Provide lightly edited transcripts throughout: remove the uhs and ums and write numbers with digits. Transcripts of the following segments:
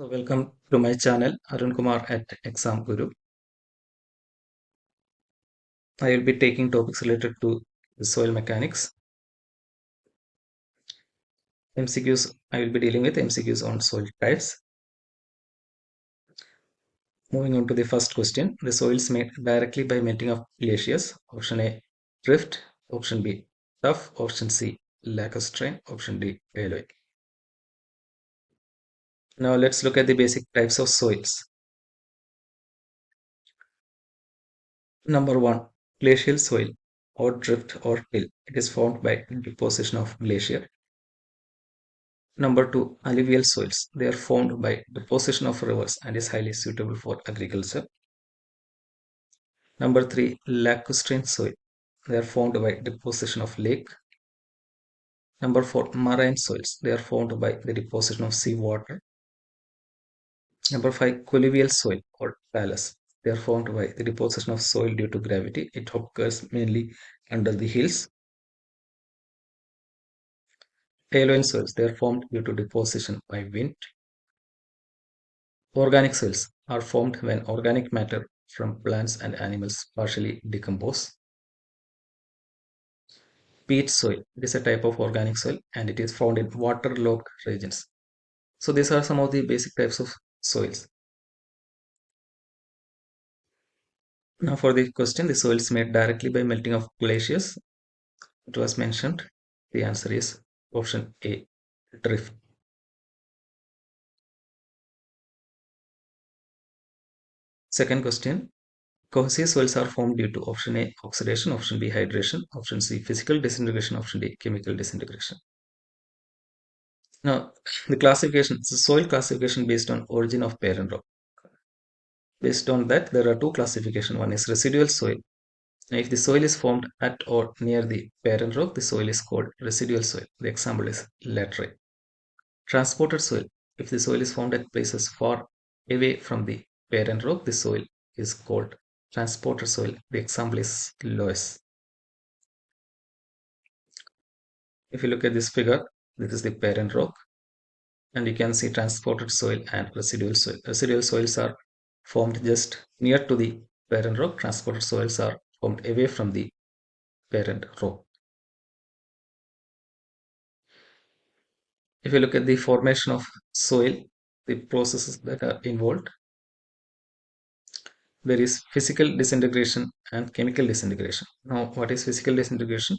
So welcome to my channel Arun Kumar at Exam Guru. I will be taking topics related to the soil mechanics. MCQs, I will be dealing with MCQs on soil types. Moving on to the first question. The soil is made directly by melting of glaciers. Option A, drift. Option B, tuff. Option C, lacustrine. Option D, alloy. Now let's look at the basic types of soils. Number 1, glacial soil or drift or till. It is formed by deposition of glacier. Number 2, alluvial soils. They are formed by deposition of rivers and is highly suitable for agriculture. Number 3, lacustrine soil. They are formed by deposition of lake. Number 4, marine soils. They are formed by the deposition of seawater. Number 5, colluvial soil or talus. They are formed by the deposition of soil due to gravity. It occurs mainly under the hills. Alluvial soils. They are formed due to deposition by wind. Organic soils are formed when organic matter from plants and animals partially decompose. Peat soil, it is a type of organic soil and it is found in waterlogged regions. So these are some of the basic types of soils. Now for the question, the soil is made directly by melting of glaciers. It was mentioned. The answer is option A, drift. Second question, cohesive soils are formed due to option A, oxidation, option B, hydration, option C, physical disintegration, option D, chemical disintegration. Now, the classification, the soil classification based on origin of parent rock. Based on that, there are two classifications. One is residual soil. Now, if the soil is formed at or near the parent rock, the soil is called residual soil. The example is laterite. Transported soil. If the soil is formed at places far away from the parent rock, the soil is called transported soil. The example is loess. If you look at this figure, this is the parent rock, and you can see transported soil and residual soil. Residual soils are formed just near to the parent rock. Transported soils are formed away from the parent rock. If you look at the formation of soil, the processes that are involved, there is physical disintegration and chemical disintegration. Now, what is physical disintegration?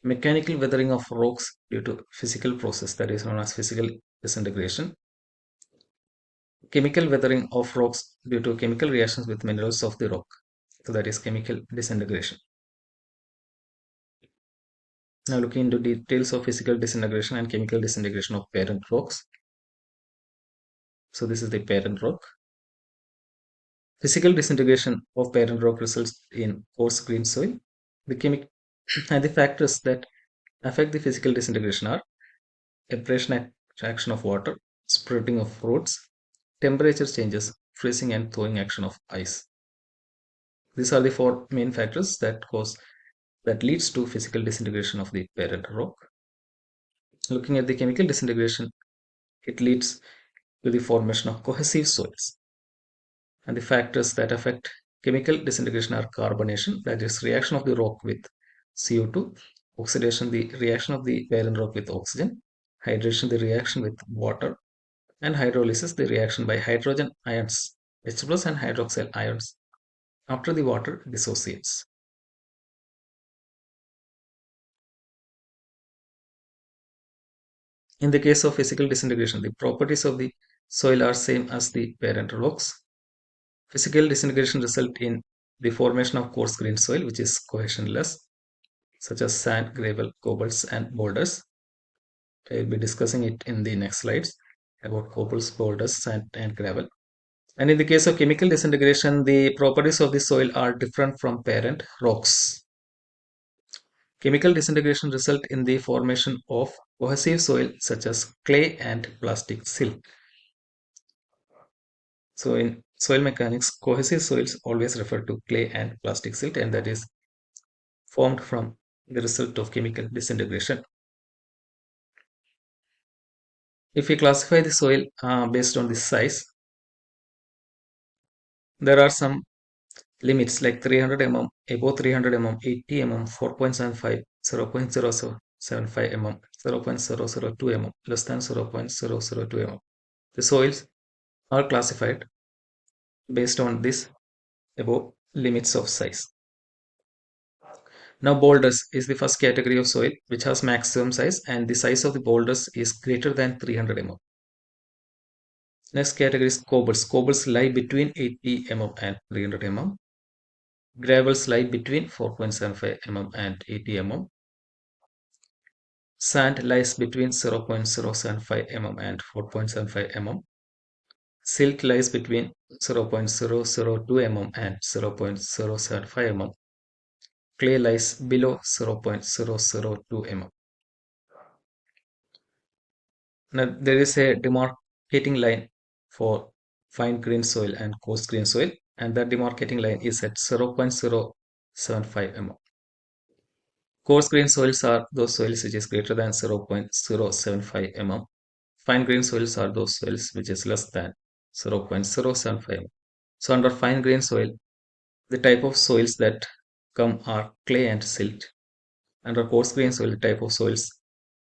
Mechanical weathering of rocks due to physical process, that is known as physical disintegration. Chemical weathering of rocks due to chemical reactions with minerals of the rock, so that is chemical disintegration. Now looking into details of physical disintegration and chemical disintegration of parent rocks. So this is the parent rock. Physical disintegration of parent rock results in coarse grained soil. The chemical and the factors that affect the physical disintegration are abrasion action of water, spreading of roots, temperature changes, freezing and thawing action of ice. These are the four main factors that leads to physical disintegration of the parent rock. Looking at the chemical disintegration, it leads to the formation of cohesive soils. And the factors that affect chemical disintegration are carbonation, that is reaction of the rock with CO2, oxidation, the reaction of the parent rock with oxygen, hydration, the reaction with water, and hydrolysis, the reaction by hydrogen ions, H plus and hydroxyl ions after the water dissociates. In the case of physical disintegration, the properties of the soil are same as the parent rocks. Physical disintegration results in the formation of coarse grained soil, which is cohesionless, such as sand, gravel, cobbles, and boulders. I will be discussing it in the next slides about cobbles, boulders, sand, and gravel. And in the case of chemical disintegration, the properties of the soil are different from parent rocks. Chemical disintegration results in the formation of cohesive soil such as clay and plastic silt. So in soil mechanics, cohesive soils always refer to clay and plastic silt, and that is formed from the result of chemical disintegration. If we classify the soil based on the size, there are some limits like 300 mm, above 300 mm, 80 mm, 4.75, 0.075 mm, 0.002 mm, less than 0.002 mm. The soils are classified based on this above limits of size. Now boulders is the first category of soil which has maximum size, and the size of the boulders is greater than 300 mm. Next category is cobbles. Cobbles lie between 80 mm and 300 mm. Gravels lie between 4.75 mm and 80 mm. Sand lies between 0.075 mm and 4.75 mm. Silt lies between 0.002 mm and 0.075 mm. Clay lies below 0.002 mm. Now, there is a demarcating line for fine grained soil and coarse grained soil, and that demarcating line is at 0.075 mm. Coarse grained soils are those soils which is greater than 0.075 mm. Fine grained soils are those soils which is less than 0.075 mm. So under fine grained soil, the type of soils that come are clay and silt. Under coarse grained soil, the type of soils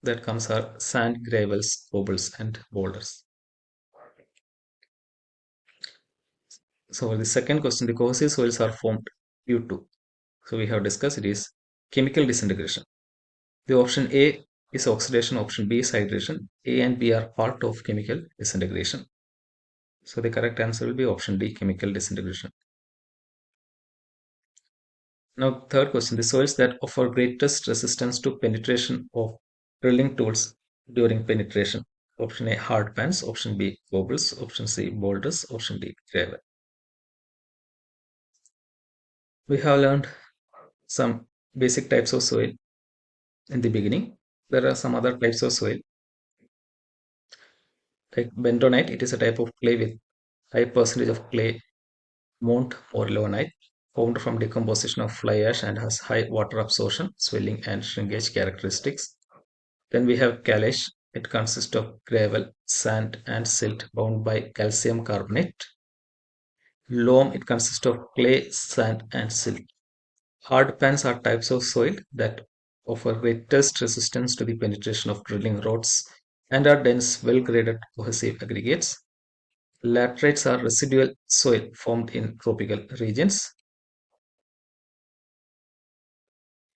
that comes are sand, gravels, cobbles, and boulders. So for the second question, the cohesive soils are formed due to. So we have discussed it is chemical disintegration. The option A is oxidation, option B is hydration. A and B are part of chemical disintegration. So the correct answer will be option D, chemical disintegration. Now third question, the soils that offer greatest resistance to penetration of drilling tools during penetration. Option A, hardpans. Option B, cobbles. Option C, boulders. Option D, gravel. We have learned some basic types of soil in the beginning. There are some other types of soil like bentonite. It is a type of clay with high percentage of clay mount or loanite, formed from decomposition of fly ash and has high water absorption, swelling, and shrinkage characteristics. Then we have caliche. It consists of gravel, sand, and silt bound by calcium carbonate. Loam. It consists of clay, sand, and silt. Hardpans are types of soil that offer greatest resistance to the penetration of drilling rods and are dense, well-graded cohesive aggregates. Laterites are residual soil formed in tropical regions.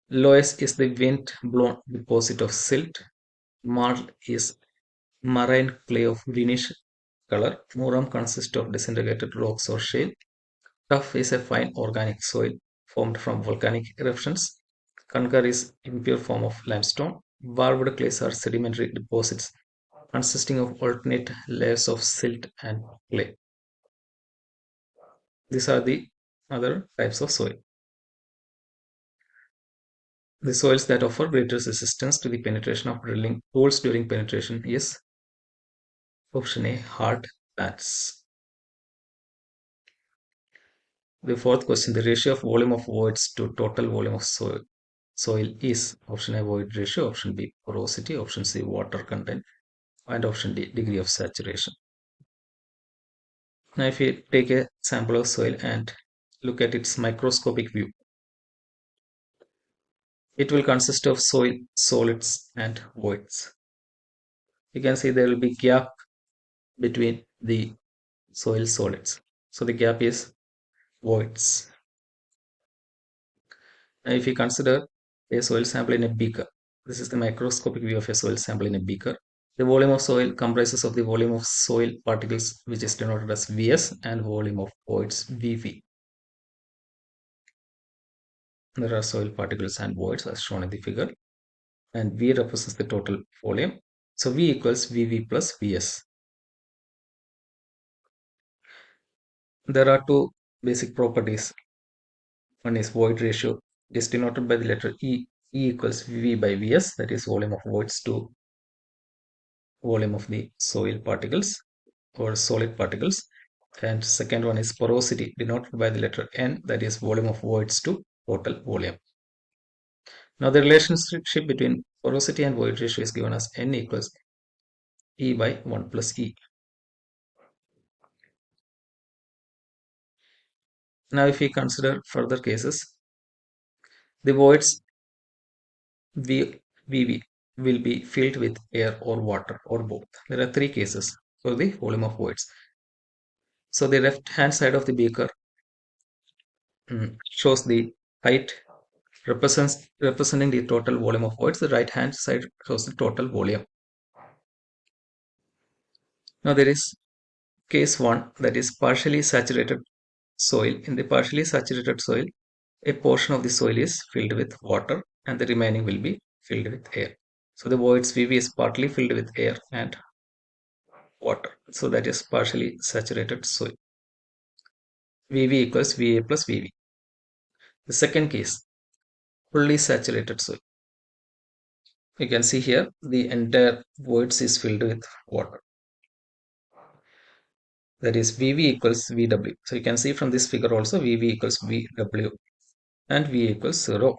Loess is the wind-blown deposit of silt. Marl is marine clay of greenish color. Muram consists of disintegrated rocks or shale. Tuff is a fine organic soil formed from volcanic eruptions. Kankar is impure form of limestone. Varved clays are sedimentary deposits consisting of alternate layers of silt and clay. These are the other types of soil. The soils that offer greater resistance to the penetration of drilling tools during penetration is option A, hard pans. The fourth question, the ratio of volume of voids to total volume of soil is option A, void ratio, option B, porosity, option C, water content, and option D, degree of saturation. Now if we take a sample of soil and look at its microscopic view, it will consist of soil, solids, and voids. You can see there will be gap between the soil solids. So the gap is voids. Now if we consider a soil sample in a beaker, this is the microscopic view of a soil sample in a beaker. The volume of soil comprises of the volume of soil particles, which is denoted as Vs, and volume of voids, Vv. There are soil particles and voids as shown in the figure, and V represents the total volume. So V equals Vv plus Vs. There are two basic properties. One is void ratio. It is denoted by the letter E. E equals Vv by Vs, that is volume of voids to volume of the soil particles or solid particles. And second one is porosity, denoted by the letter N, that is volume of voids to total volume. Now the relationship between porosity and void ratio is given as N equals E by 1 plus E. Now if we consider further cases, the voids VV will be filled with air or water or both. There are three cases for the volume of voids. So the left hand side of the beaker shows the height representing the total volume of voids. The right hand side shows the total volume. Now there is case 1, that is partially saturated soil. In the partially saturated soil, a portion of the soil is filled with water and the remaining will be filled with air. So the voids VV is partly filled with air and water. So that is partially saturated soil. VV equals VA plus VV. The second case, fully saturated soil. You can see here the entire voids is filled with water. That is VV equals VW. So you can see from this figure also VV equals VW and V equals 0.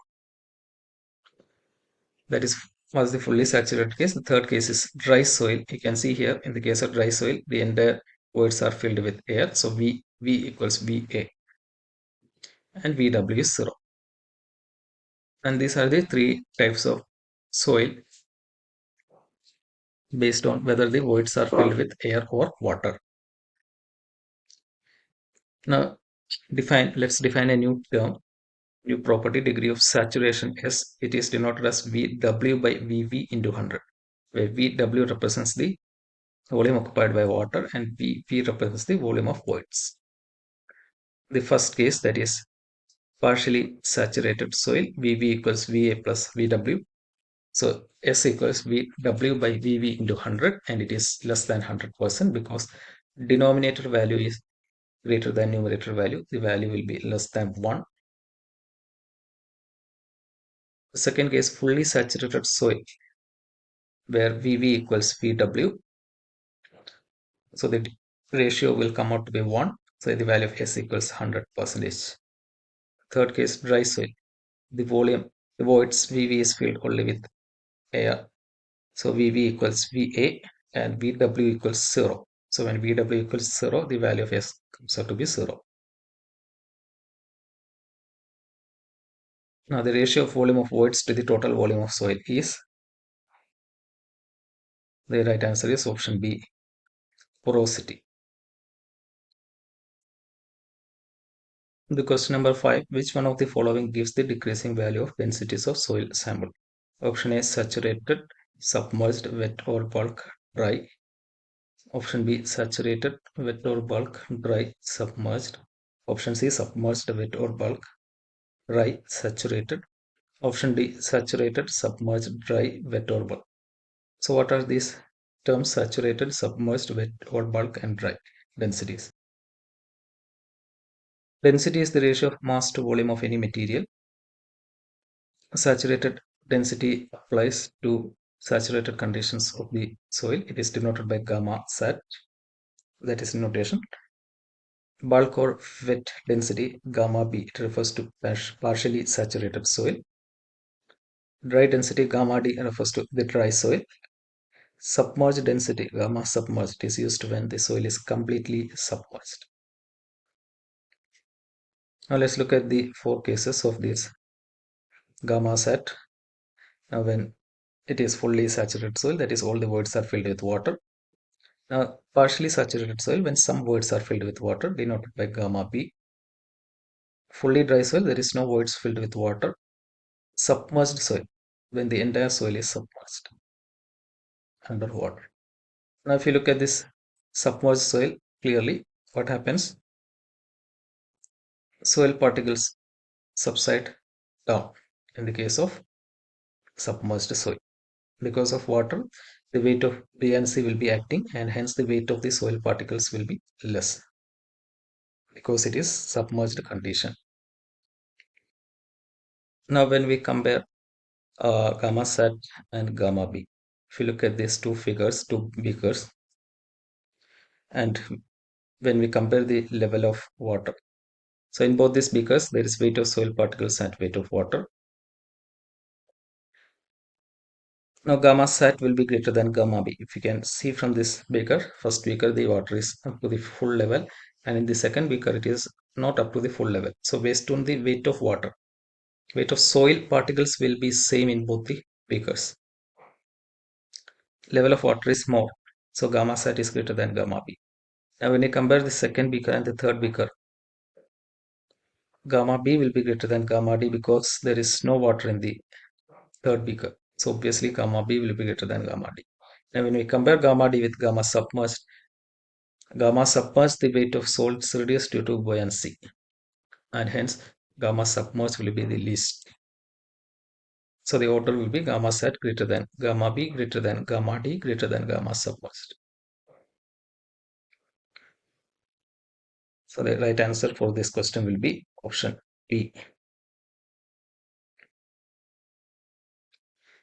That is was the fully saturated case. The third case is dry soil. You can see here in the case of dry soil, the entire voids are filled with air. So V equals VA and VW is 0. And these are the three types of soil based on whether the voids are filled with air or water. Now let's define a new term, new property, degree of saturation S. It is denoted as VW by VV into 100, where VW represents the volume occupied by water and VV represents the volume of voids. The first case, that is partially saturated soil, VV equals VA plus VW. So S equals VW by VV into 100 and it is less than 100% because denominator value is greater than numerator value. The value will be less than 1. The second case, fully saturated soil, where VV equals VW. So the ratio will come out to be 1. So the value of S equals 100%. Third case, dry soil. The voids VV is filled only with air. So VV equals VA and VW equals 0. So when VW equals 0, the value of S comes out to be 0. Now the ratio of volume of voids to the total volume of soil is, the right answer is option B, porosity. The question number 5, which one of the following gives the decreasing value of densities of soil sample? Option A, saturated, submerged, wet or bulk, dry. Option B, saturated, wet or bulk, dry, submerged. Option C, submerged, wet or bulk, dry, saturated. Option D, saturated, submerged, dry, wet or bulk. So what are these terms? Saturated, submerged, wet or bulk and dry densities. Density is the ratio of mass to volume of any material. Saturated density applies to saturated conditions of the soil. It is denoted by gamma sat. That is notation. Bulk or wet density, gamma B, it refers to partially saturated soil. Dry density, gamma D, refers to the dry soil. Submerged density, gamma submerged, is used when the soil is completely submerged. Now let's look at the 4 cases of this gamma sat. Now when it is fully saturated soil, that is all the voids are filled with water. Now partially saturated soil, when some voids are filled with water, denoted by gamma B. Fully dry soil, there is no voids filled with water. Submerged soil, when the entire soil is submerged underwater. Now if you look at this submerged soil clearly, what happens? Soil particles subside down in the case of submerged soil. Because of water, the weight of buoyancy will be acting and hence the weight of the soil particles will be less because it is submerged condition. Now when we compare gamma sat and gamma B, if you look at these two figures, two beakers, and when we compare the level of water, so in both these beakers there is weight of soil particles and weight of water. Now gamma sat will be greater than gamma b. If you can see from this beaker, first beaker the water is up to the full level, and in the second beaker it is not up to the full level. So based on the weight of water, weight of soil particles will be same in both the beakers. Level of water is more, so gamma sat is greater than gamma b. Now when you compare the second beaker and the third beaker, gamma b will be greater than gamma d because there is no water in the third beaker. So obviously gamma b will be greater than gamma d. Now when we compare gamma d with gamma submerged, the weight of salt is reduced due to buoyancy, and hence gamma submerged will be the least. So the order will be gamma sat greater than gamma b greater than gamma d greater than gamma submerged. So the right answer for this question will be option B.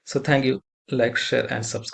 So thank you. Like, share, and subscribe.